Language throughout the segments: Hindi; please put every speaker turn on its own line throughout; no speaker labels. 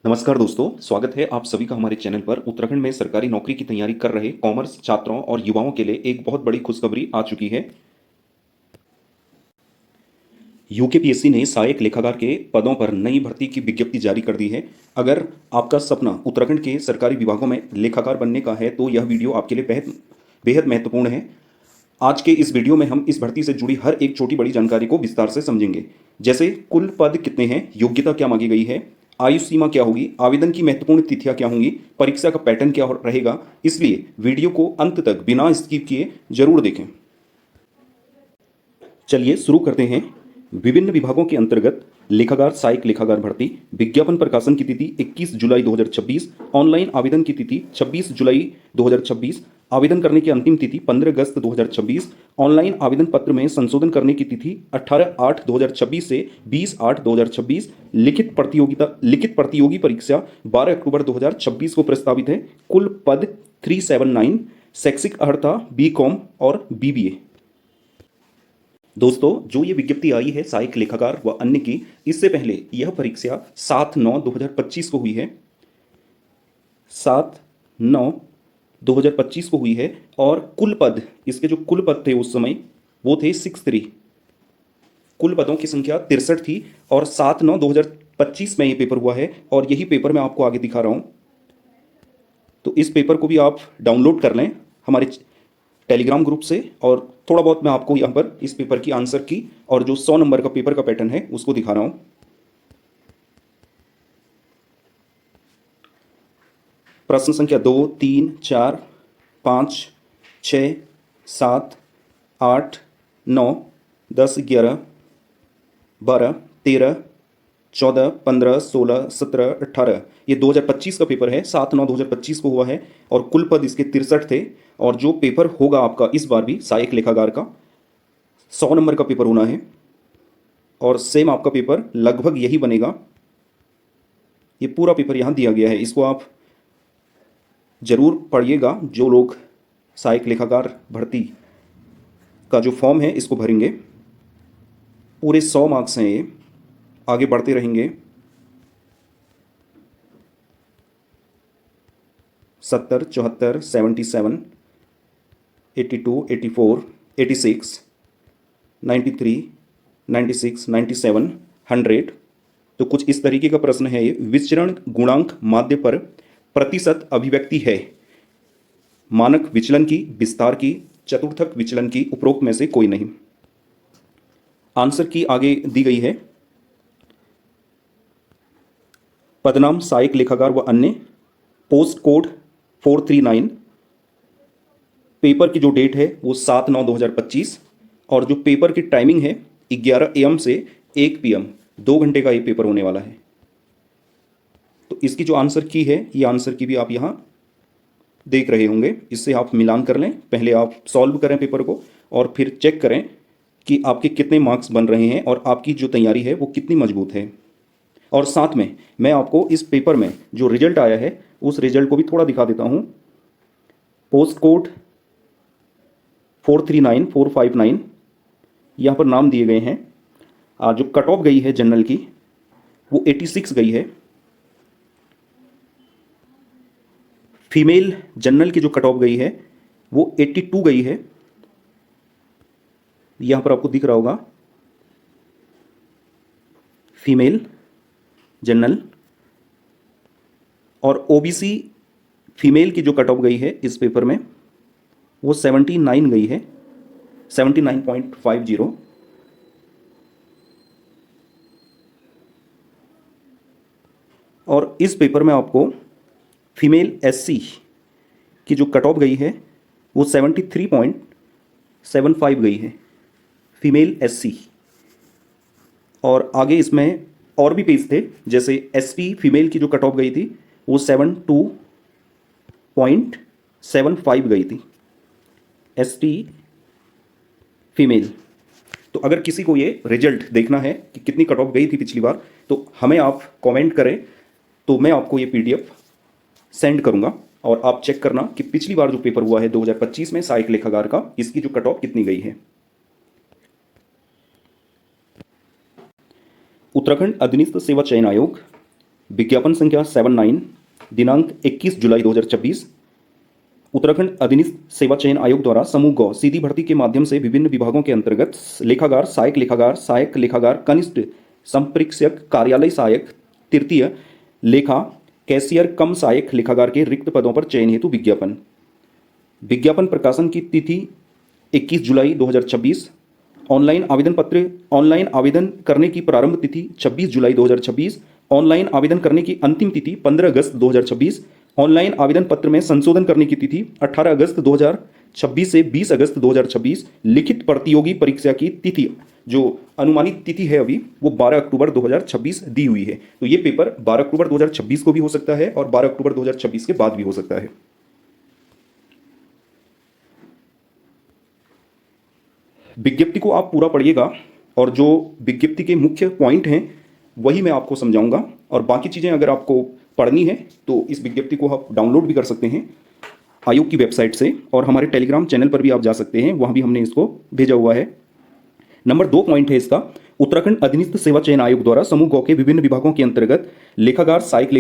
नमस्कार दोस्तों, स्वागत है आप सभी का हमारे चैनल पर। उत्तराखंड में सरकारी नौकरी की तैयारी कर रहे कॉमर्स छात्रों और युवाओं के लिए एक बहुत बड़ी खुशखबरी आ चुकी है। यूकेपीएससी ने सहायक लेखाकार के पदों पर नई भर्ती की विज्ञप्ति जारी कर दी है। अगर आपका सपना उत्तराखंड के सरकारी विभागों में लेखाकार बनने का है तो यह वीडियो आपके लिए बेहद बेहद महत्वपूर्ण है। आज के इस वीडियो में हम इस भर्ती से जुड़ी हर एक छोटी बड़ी जानकारी को विस्तार से समझेंगे। जैसे कुल पद कितने हैं, योग्यता क्या मांगी गई है, आयु सीमा क्या होगी, आवेदन की महत्वपूर्ण तिथियां क्या होंगी, परीक्षा का पैटर्न क्या रहेगा। इसलिए वीडियो को अंत तक बिना स्किप किए जरूर देखें। चलिए शुरू करते हैं। विभिन्न विभागों के अंतर्गत लेखाकार सहायक लेखाकार भर्ती। विज्ञापन प्रकाशन की तिथि 21 जुलाई 2026। ऑनलाइन आवेदन की तिथि 26 जुलाई 2026। आवेदन करने की अंतिम तिथि 15 अगस्त 2026। ऑनलाइन आवेदन पत्र में संशोधन करने की तिथि 18/8/2026 से 20/8/2026। लिखित प्रतियोगी परीक्षा 12 अक्टूबर 2026 को प्रस्तावित है। कुल पद 379। शैक्षिक अर्हता बीकॉम और बीबीए। दोस्तों, जो ये विज्ञप्ति आई है सहायक लेखाकार व अन्य की, इससे पहले यह परीक्षा 7/9/2025 को हुई है। 7/9/2025 को हुई है और कुल पद, इसके जो कुल पद थे उस समय वो थे 63। कुल पदों की संख्या 63 थी और 7/9/2025 में ये पेपर हुआ है और यही पेपर मैं आपको आगे दिखा रहा हूँ। तो इस पेपर को भी आप डाउनलोड कर लें हमारे टेलीग्राम ग्रुप से, और थोड़ा बहुत मैं आपको यहाँ पर इस पेपर की आंसर की और जो 100 नंबर का पेपर का पैटर्न है उसको दिखा रहा हूँ। प्रश्न संख्या 2, 3, 4, 5, 6, 7, 8, 9, 10, 11, 12, 13, 14, 15, 16, 17, 18। ये 2025 का पेपर है, 7/9/2025 को हुआ है और कुल पद इसके 63 थे। और जो पेपर होगा आपका इस बार भी सहायक लेखाकार का 100 नंबर का पेपर होना है और सेम आपका पेपर लगभग यही बनेगा। ये पूरा पेपर यहाँ दिया गया है, इसको आप जरूर पढ़िएगा। जो लोग सहायक लेखाकार भर्ती का जो फॉर्म है इसको भरेंगे, पूरे 100 मार्क्स हैं ये। आगे बढ़ते रहेंगे। 70, 74, 77, 82, 84, 86, 93, 96, 97, 100। तो कुछ इस तरीके का प्रश्न है ये। विचरण गुणांक माध्य पर प्रतिशत अभिव्यक्ति है। मानक विचलन की, विस्तार की, चतुर्थक विचलन की, उपरोक्त में से कोई नहीं। आंसर की आगे दी गई है। पदनाम सहायक लेखाकार व अन्य, पोस्ट कोड 439। पेपर की जो डेट है वो 7/9/2025 और जो पेपर की टाइमिंग है 11 AM से 1 PM, 2 घंटे का ये पेपर होने वाला है। तो इसकी जो आंसर की है, ये आंसर की भी आप यहाँ देख रहे होंगे। इससे आप मिलान कर लें, पहले आप सॉल्व करें पेपर को और फिर चेक करें कि आपके कितने मार्क्स बन रहे हैं और आपकी जो तैयारी है वो कितनी मजबूत है। और साथ में मैं आपको इस पेपर में जो रिजल्ट आया है उस रिजल्ट को भी थोड़ा दिखा देता हूँ। पोस्ट कोड 439, 459 यहाँ पर नाम दिए गए हैं। जो कट ऑफ गई है जनरल की वो 86 गई है। फीमेल जनरल की जो कट ऑफ गई है वो 82 गई है। यहाँ पर आपको दिख रहा होगा फीमेल जनरल। और ओबीसी फीमेल की जो कट ऑफ गई है इस पेपर में वो 79 गई है, 79.50। और इस पेपर में आपको फीमेल एससी की जो कट ऑफ गई है वो 73.75 गई है, फीमेल एससी। और आगे इसमें और भी पेज थे, जैसे एसटी फीमेल की जो कट ऑफ गई थी वो 72.75 गई थी, एसटी फीमेल। तो अगर किसी को ये रिजल्ट देखना है कि कितनी कट ऑफ गई थी पिछली बार, तो हमें आप कमेंट करें तो मैं आपको ये पीडीएफ सेंड करूंगा और आप चेक करना कि पिछली बार जो पेपर हुआ है 2025 में सहायक लेखाकार का, इसकी जो कट ऑफ कितनी गई है। उत्तराखंड अधीनस्थ सेवा चयन आयोग विज्ञापन संख्या 79, दिनांक 21 जुलाई 2026। उत्तराखंड अधीनस्थ सेवा चयन आयोग द्वारा समूह गौ सीधी भर्ती के माध्यम से विभिन्न विभागों के अंतर्गत लेखाकार, सहायक लेखाकार, कनिष्ठ संप्रेक्षक, कार्यालय सहायक, तृतीय लेखा, कैशियर कम सहायक लेखाकार के रिक्त पदों पर चयन हेतु विज्ञापन। विज्ञापन प्रकाशन की तिथि 21 जुलाई 2026। ऑनलाइन आवेदन करने की प्रारंभ तिथि 26 जुलाई 2026। ऑनलाइन आवेदन करने की अंतिम तिथि 15 अगस्त 2026। ऑनलाइन आवेदन पत्र में संशोधन करने की तिथि 18 अगस्त 2026 से 20 अगस्त 2026। लिखित प्रतियोगी परीक्षा की तिथि जो अनुमानित तिथि है अभी वो 12 अक्टूबर 2026 दी हुई है। तो ये पेपर 12 अक्टूबर 2026 को भी हो सकता है और 12 अक्टूबर 2026 के बाद भी हो सकता है। विज्ञप्ति को आप पूरा पढ़िएगा और जो विज्ञप्ति के मुख्य पॉइंट हैं वही मैं आपको समझाऊंगा, और बाकी चीज़ें अगर आपको पढ़नी है तो इस विज्ञप्ति को आप डाउनलोड भी कर सकते हैं आयोग की वेबसाइट से, और हमारे टेलीग्राम चैनल पर भी आप जा सकते हैं, वहाँ भी हमने इसको भेजा हुआ है। नंबर 2 पॉइंट है इसका, उत्तराखंड अधीनस्थ सेवा चयन आयोग द्वारा समूह गौ के विभिन्न विभागों के अंतर्गत लेखाकार, सहायक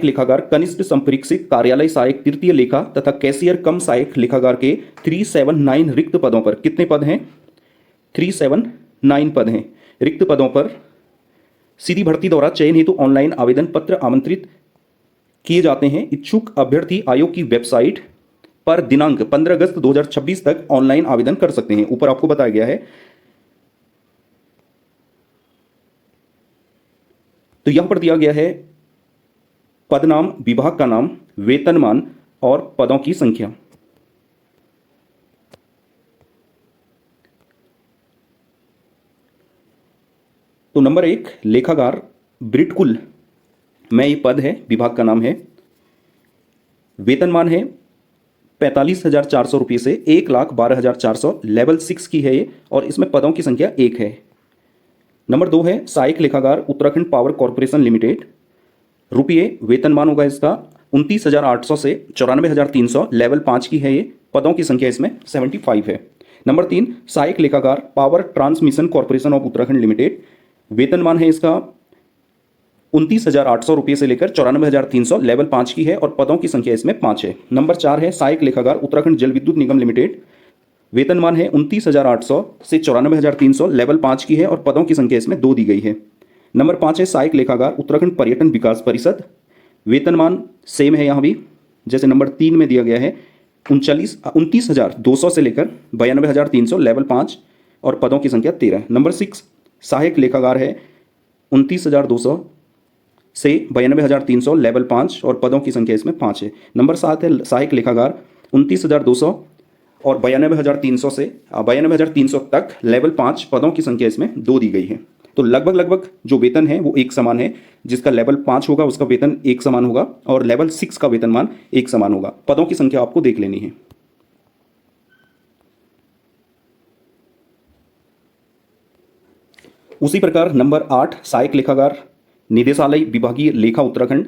लेखाकार, कनिष्ठ संप्रेक्षक, कार्यालय सहायक, तृतीय लेखा तथा कैशियर कम सहायक लेखाकार के 379 रिक्त पदों पर कितने पद हैं? 379 पद हैं। रिक्त पदों पर सीधी भर्ती द्वारा चयन हेतु ऑनलाइन आवेदन पत्र आमंत्रित किए जाते हैं। इच्छुक अभ्यर्थी आयोग की वेबसाइट पर दिनांक 15 अगस्त 2026 तक ऑनलाइन आवेदन कर सकते हैं। ऊपर आपको बताया गया है। तो यहां पर दिया गया है पद नाम, विभाग का नाम, वेतनमान और पदों की संख्या। तो नंबर 1 लेखाकार ब्रिटकुल में ये पद है, विभाग का नाम है। वेतनमान है 45,400 रुपये से 1,12,400, लेवल 6 की है ये, और इसमें पदों की संख्या 1 है। नंबर 2 है सहायक लेखाकार उत्तराखंड पावर कॉरपोरेशन लिमिटेड। रुपये वेतनमान होगा इसका 29,800 से 94,300, लेवल 5 की है ये, पदों की संख्या इसमें 75 है। नंबर 3 सहायक लेखाकार power transmission corporation of Uttarakhand limited. वेतनमान है इसका 29,800 रुपये से लेकर 94,300, लेवल 5 की है, और पदों की संख्या इसमें 5 है। नंबर 4 है सहायक लेखाकार उत्तराखंड जल विद्युत निगम लिमिटेड। वेतनमान है 29,800 से 94,300, लेवल 5 की है, और पदों की संख्या इसमें 2 दी गई है। नंबर 5 है सहायक लेखाकार उत्तराखंड पर्यटन विकास परिषद। वेतनमान सेम है यहाँ भी, जैसे नंबर 3 में दिया गया है, 29,200 से लेकर 92,300, लेवल 5, और पदों की संख्या 13। नंबर 6 सहायक लेखाकार है 29,200 से 92,300, लेवल 5, और पदों की संख्या इसमें 5 है। नंबर 7 है सहायक लेखाकार 29,200 और 92,300 से 92,300 तक, लेवल 5, पदों की संख्या इसमें 2 दी गई है। तो लगभग जो वेतन है वो एक समान है। जिसका लेवल 5 होगा उसका वेतन एक समान होगा, और लेवल 6 का वेतनमान एक समान होगा। पदों की संख्या आपको देख लेनी है। उसी प्रकार नंबर 8 सहायक लेखाकार निदेशालय विभागीय लेखा उत्तराखंड,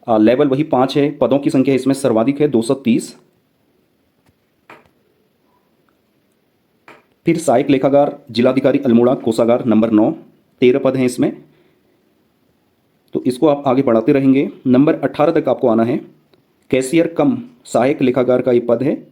लेवल वही 5 है, पदों की संख्या इसमें सर्वाधिक है 230। फिर सहायक लेखाकार जिलाधिकारी अल्मोड़ा कोषागार, नंबर 9, 13 पद हैं इसमें। तो इसको आप आगे बढ़ाते रहेंगे। नंबर 18 तक आपको आना है। कैशियर कम सहायक लेखाकार का ये पद है।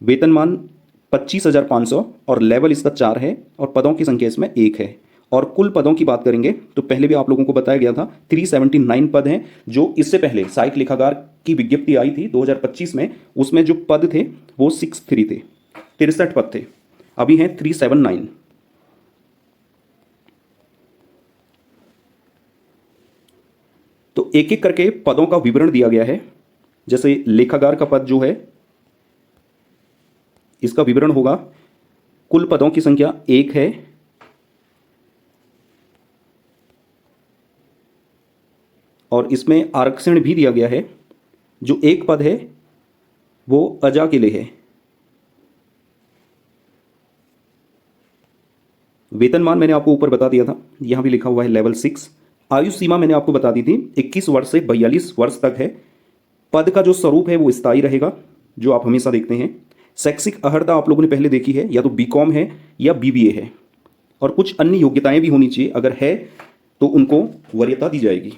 वेतनमान 25,500 और लेवल इसका 4 है, और पदों की संख्या इसमें 1 है। और कुल पदों की बात करेंगे तो पहले भी आप लोगों को बताया गया था 379 पद हैं। जो इससे पहले सहायक लेखाकार की विज्ञप्ति आई थी 2025 में, उसमें जो पद थे वो 63 थे, 63 पद थे। अभी हैं 379। तो एक एक करके पदों का विवरण दिया गया है। जैसे लेखाकार का पद जो है इसका विवरण होगा, कुल पदों की संख्या 1 है, और इसमें आरक्षण भी दिया गया है। जो एक पद है वो अजा के लिए है। वेतनमान मैंने आपको ऊपर बता दिया था, यहां भी लिखा हुआ है लेवल 6। आयु सीमा मैंने आपको बता दी थी 21 वर्ष से 42 वर्ष तक है। पद का जो स्वरूप है वो स्थायी रहेगा, जो आप हमेशा देखते हैं। शैक्षिक अर्हता आप लोगों ने पहले देखी है, या तो बीकॉम है या बीबीए है, और कुछ अन्य योग्यताएं भी होनी चाहिए। अगर है तो उनको वरीयता दी जाएगी।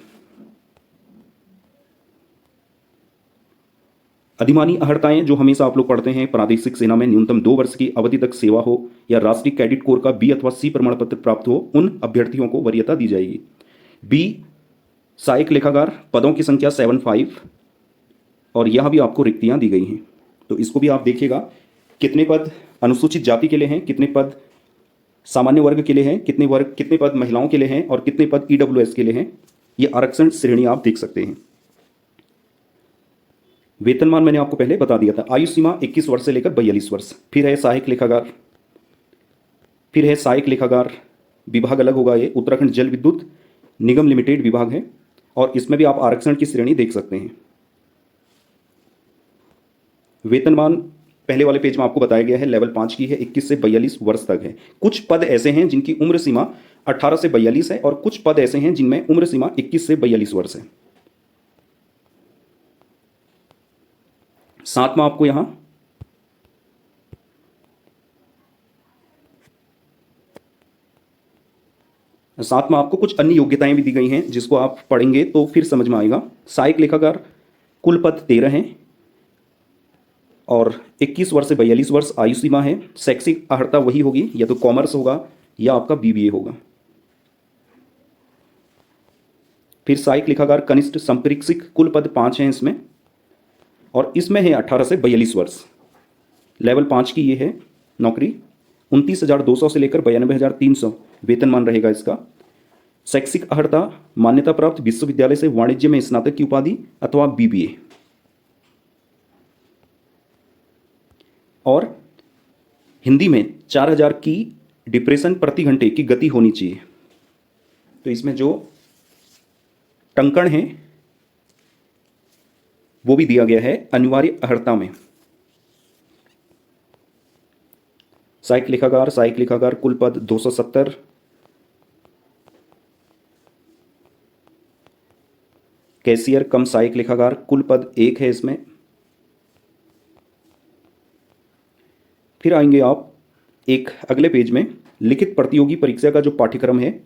अधिमानी अहर्ताएं जो हमेशा आप लोग पढ़ते हैं, प्रादेशिक सेना में न्यूनतम 2 वर्ष की अवधि तक सेवा हो या राष्ट्रीय कैडेट कोर का बी अथवा सी प्रमाण पत्र प्राप्त हो, उन अभ्यर्थियों को वरीयता दी जाएगी। बी सहायक लेखाकार, पदों की संख्या 75 और यहां भी आपको रिक्तियां दी गई हैं, तो इसको भी आप देखिएगा कितने पद अनुसूचित जाति के लिए हैं, कितने पद सामान्य वर्ग के लिए हैं, कितने पद महिलाओं के लिए हैं और कितने पद ईडब्ल्यूएस के लिए हैं। ये आरक्षण श्रेणी आप देख सकते हैं। वेतनमान मैंने आपको पहले बता दिया था। आयु सीमा 21 वर्ष से लेकर 42 वर्ष। फिर है सहायक लेखाकार, विभाग अलग होगा, ये उत्तराखंड जल विद्युत निगम लिमिटेड विभाग है और इसमें भी आप आरक्षण की श्रेणी देख सकते हैं। वेतनमान पहले वाले पेज में आपको बताया गया है, लेवल 5 की है, 21 से 42 वर्ष तक है। कुछ पद ऐसे हैं जिनकी उम्र सीमा 18 से 42 है और कुछ पद ऐसे हैं जिनमें उम्र सीमा 21 से 42 वर्ष है। साथ में आपको यहां कुछ अन्य योग्यताएं भी दी गई हैं जिसको आप पढ़ेंगे तो फिर समझ में आएगा। सहायक लेखाकार कुल पद 13 हैं और 21 वर्ष से 42 वर्ष आयु सीमा है। शैक्षिक अर्हता वही होगी, या तो कॉमर्स होगा या आपका बीबीए होगा। फिर सहायक लेखाकार कनिष्ठ संपरीक्षक कुल पद 5 हैं इसमें और इसमें है 18 से 42 वर्ष। लेवल 5 की ये है नौकरी। 29,200 से लेकर 92,300 वेतनमान रहेगा इसका। शैक्षिक अर्हता मान्यता प्राप्त विश्वविद्यालय से वाणिज्य में स्नातक की उपाधि अथवा बीबीए। और हिंदी में 4000 की डिप्रेशन प्रति घंटे की गति होनी चाहिए। तो इसमें जो टंकण है वो भी दिया गया है अनिवार्य अर्हता में। सहायक लेखाकार कुल पद 270। कैशियर कम सहायक लेखाकार कुल पद 1 है इसमें। फिर आएंगे आप एक अगले पेज में, लिखित प्रतियोगी परीक्षा का जो पाठ्यक्रम है,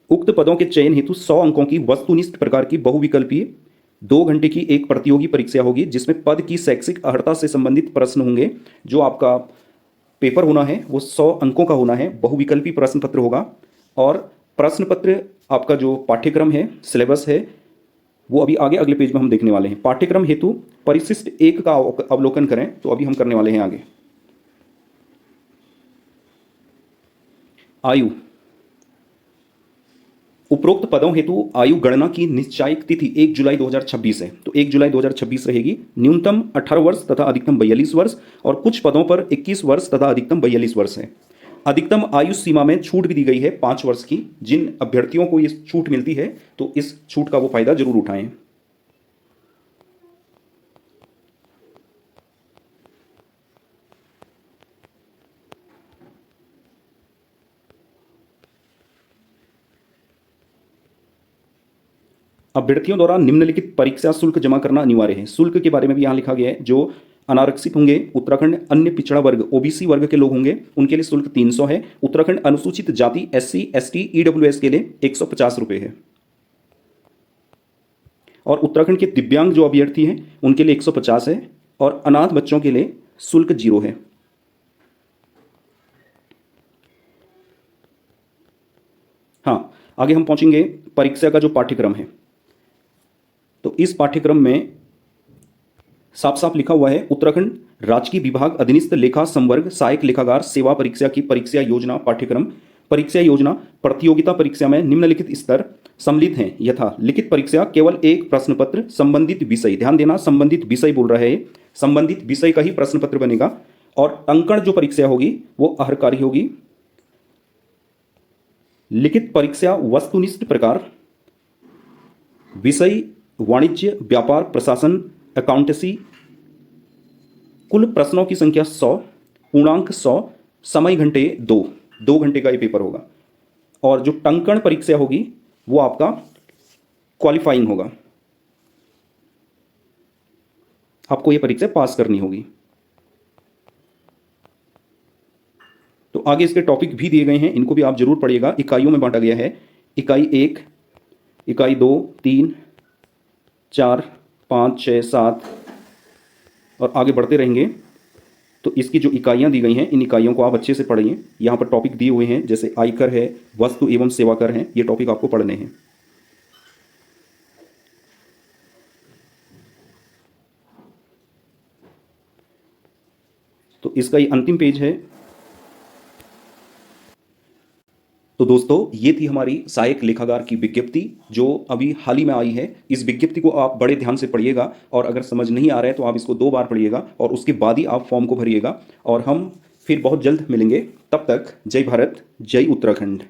उक्त पदों के चयन हेतु 100 अंकों की वस्तुनिष्ठ प्रकार की बहुविकल्पीय 2 घंटे की एक प्रतियोगी परीक्षा होगी जिसमें पद की शैक्षिक अर्हता से संबंधित प्रश्न होंगे। जो आपका पेपर होना है वो 100 अंकों का होना है, बहुविकल्पी प्रश्न पत्र होगा। और प्रश्न पत्र आपका जो पाठ्यक्रम है, सिलेबस है, वो अभी आगे अगले पेज में हम देखने वाले हैं। पाठ्यक्रम हेतु परिशिष्ट 1 का अवलोकन करें तो अभी हम करने वाले हैं आगे। आयु, उपरोक्त पदों हेतु आयु गणना की निश्चायक तिथि 1 जुलाई 2026 है, तो 1 जुलाई 2026 रहेगी। न्यूनतम 18 वर्ष तथा अधिकतम 42 वर्ष और कुछ पदों पर 21 वर्ष तथा अधिकतम 42 वर्ष है। अधिकतम आयु सीमा में छूट भी दी गई है 5 वर्ष की। जिन अभ्यर्थियों को ये छूट मिलती है तो इस छूट का वो फायदा जरूर उठाएं। अभ्यर्थियों द्वारा निम्नलिखित परीक्षा शुल्क जमा करना अनिवार्य है। शुल्क के बारे में भी यहाँ लिखा गया है। जो अनारक्षित होंगे, उत्तराखंड अन्य पिछड़ा वर्ग ओबीसी वर्ग के लोग होंगे, उनके लिए शुल्क 300 है। उत्तराखंड अनुसूचित जाति SC ST ईडब्ल्यूएस के लिए 150 रुपये है। और उत्तराखंड के दिव्यांग जो अभ्यर्थी हैं उनके लिए 150 है और अनाथ बच्चों के लिए शुल्क 0 है। हाँ, आगे हम पहुंचेंगे परीक्षा का जो पाठ्यक्रम है। तो इस पाठ्यक्रम में साफ साफ लिखा हुआ है, उत्तराखंड राजकीय विभाग अधीनस्थ लेखा संवर्ग सहायक लेखाकार सेवा परीक्षा की परीक्षा योजना पाठ्यक्रम। परीक्षा योजना प्रतियोगिता परीक्षा में निम्नलिखित स्तर सम्मिलित हैं यथा लिखित परीक्षा केवल एक प्रश्न पत्र, संबंधित विषय, ध्यान देना संबंधित विषय बोल रहा है, संबंधित विषय का ही प्रश्न पत्र बनेगा। और अंकन जो परीक्षा होगी वो अहर्कारी होगी। लिखित परीक्षा वस्तुनिष्ठ प्रकार, विषय वाणिज्य व्यापार प्रशासन अकाउंटेंसी। कुल प्रश्नों की संख्या 100, पूर्णांक 100, समय घंटे 2 घंटे का ये पेपर होगा। और जो टंकण परीक्षा होगी वो आपका क्वालिफाइंग होगा, आपको ये परीक्षा पास करनी होगी। तो आगे इसके टॉपिक भी दिए गए हैं, इनको भी आप जरूर पढ़िएगा। इकाइयों में बांटा गया है इकाई 1, इकाई 2, 3, 4, 5, 6, 7 और आगे बढ़ते रहेंगे। तो इसकी जो इकाइयाँ दी गई हैं, इन इकाइयों को आप अच्छे से पढ़िए। यहाँ पर टॉपिक दिए हुए हैं, जैसे आयकर है, वस्तु एवं सेवा कर हैं, ये टॉपिक आपको पढ़ने हैं। तो इसका ये अंतिम पेज है। तो दोस्तों, ये थी हमारी सहायक लेखाकार की विज्ञप्ति जो अभी हाल ही में आई है। इस विज्ञप्ति को आप बड़े ध्यान से पढ़िएगा और अगर समझ नहीं आ रहा है तो आप इसको 2 बार पढ़िएगा और उसके बाद ही आप फॉर्म को भरिएगा। और हम फिर बहुत जल्द मिलेंगे। तब तक जय भारत, जय उत्तराखंड।